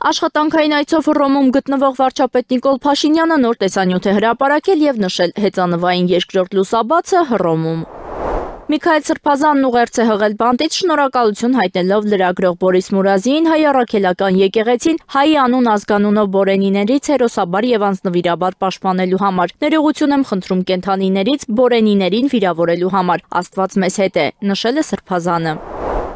Աշխատանքային այցով Հռոմում գտնվող վարչապետ Նիկոլ Փաշինյանը նոր տեսանյութ է հրապարակել եւ նշել հեծանվային երկրորդ լուսաբացը Հռոմում։ Միքայել Սրբազանն ուղերձ է հղել բանտից շնորհակալություն հայտնելով լրագրող Բորիս Մուրազիին հայ առաքելական եկեղեցին հայի անուն ազգանունով բորենիներից հերոսաբար եւ անձնվիրաբար պաշտպանելու համար։ Ներողություն եմ խնդրում կենդանիներից բորենիներին վիրավորելու համար։ Աստված մեզ հետ է, նշել է Սրբազանը։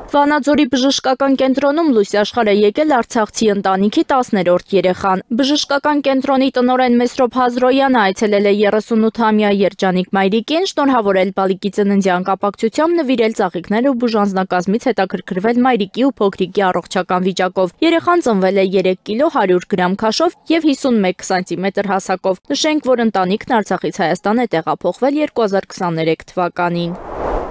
Վանաձորի բժշկական կենտրոնում լույս աշխարհ է եկել արցախցի ընտանիքի 10-րդ երեխան։ Բժշկական կենտրոնի տնօրեն Մեսրոպ Հազրոյանը այցելել է 38-ամյա երջանիկ մայրիկին, շնորհավորել բալիկի ծննդյան կապակցությամբ, նվիրել ծաղիկներ ու բուժանձնակազմից հետաքրքրվել մայրիկի ու փոքրիկի առողջական վիճակով։ Երեխան ծնվել է 3 կիլո 100 գրամ քաշով եւ 51 սանտիմետր հասակով։ Նշենք, որ ընտանիքն Արցախից Հայաստան է տեղափոխվել 2023 թվականին։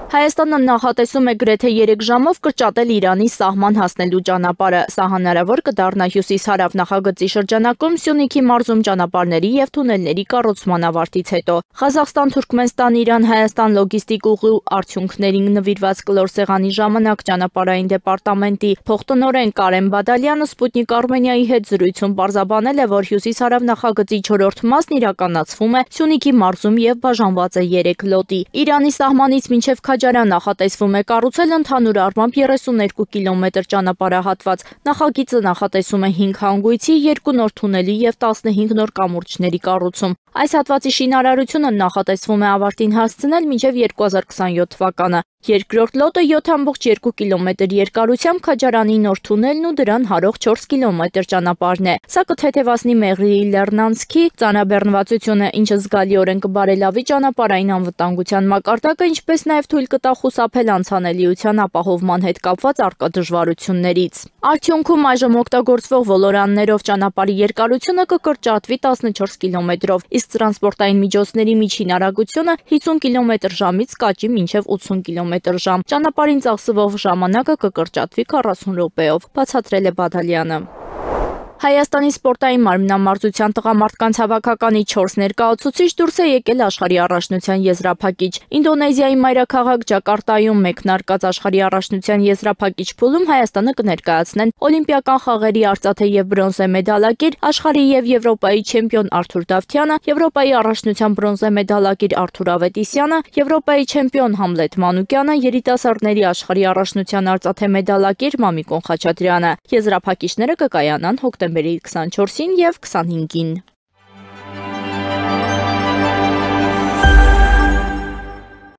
Հայաստանը նախատեսում է գրեթե 3 ժամով կրճատել Իրանի սահման հասնելու ճանապարհը։ Սա հնարավոր կդառնա հյուսիս-հարավ նախագծի շրջանակում Սյունիքի մարզում ճանապարհների եւ թունելների կառուցման ավարտից հետո։ Ղազախստան-Թուրքմենստան-Իրան-Հայաստան լոգիստիկ ուղու արդյունքներին նվիրված կլոր սեղանի ժամանակ ճանապարհային դեպարտամենտի փոխտնօրեն Կարեն Բադալյանը Սպուտնիկ Արմենիայի հետ զրույցում պարզաբանել է, որ հյուսիս-հարավ նախագծի 4-րդ մասն իրականացվում է Սյունիքի մարզում եւ բաժանված է 3 լոտի։ Իրանի սահմանից մինչեւ Քաջարան նախատեսվում է կառուցել ընդհանուր առմամբ 32 կիլոմետր ճանապարհահատված։ Նախագիծը նախատեսում է 5 հանգույցի, 2 նոր թունելի եւ 15 նոր կամուրջների կառուցում։ Այս հատվածի շինարարությունը նախատեսվում է ավարտին հասցնել մինչև 2027 թվականը։ Երկրորդ լոտը 7,2 կիլոմետր երկարությամբ Քաջարանի նոր թունելն ու դրան հարող 4 կիլոմետր ճանապարհն է։ Սա կթեթևացնի Մեղրիի Լեռնանցքի ծանրաբեռնվածությունը, ինչը զգալիորեն կբարելավի ճանապարհային անվտանգության մակարդակը, ինչպես նաև թույլ կտա խուսափել անցանելիության ապահովման հետ կապված առկա դժվարություններից։ Արդյունքում այժմ օգտագործվող ոլորաններով ճանապարհի երկարությունը կկրճատվի 14 կիլոմետրով, իսկ տրանսպորտային միջոցների միջին արագությունը 50 կիլոմետր/ժամից կաճի մինչև 80 կիլոմետր/ժամ։ Ճանապարհին ծախսվող ժամանակը կկրճատվի 40 րոպեով, բացատրել է Բադալյանը։ Հայաստանի սպորտային մարմնամարզության տղամարդկանց հավաքականի 4 ներկայացուցիչ դուրս է եկել աշխարհի առաջնության եզրափակիչ։ Ինդոնեզիայի մայրաքաղաք Ջակարտայում մեկնարկած աշխարհի առաջնության եզրափակիչ փուլում Հայաստանը կներկայացնեն օլիմպիական խաղերի արծաթե եւ բրոնզե մեդալակիր, աշխարհի եւ Եվրոպայի չեմպիոն Արթուր Դավթյանը, Եվրոպայի առաջնության բրոնզե մեդալակիր Արթուր Ավետիսյանը, Եվրոպայի չեմպիոն Համլետ Մանուկյանը, երիտասարդների աշխարհի առաջնության արծաթե մեդալակիր Մամիկոն Խաչատրյանը։ Եզրափակիչները կկայանան հոկտեմբերի 24-ին եւ 25-ին։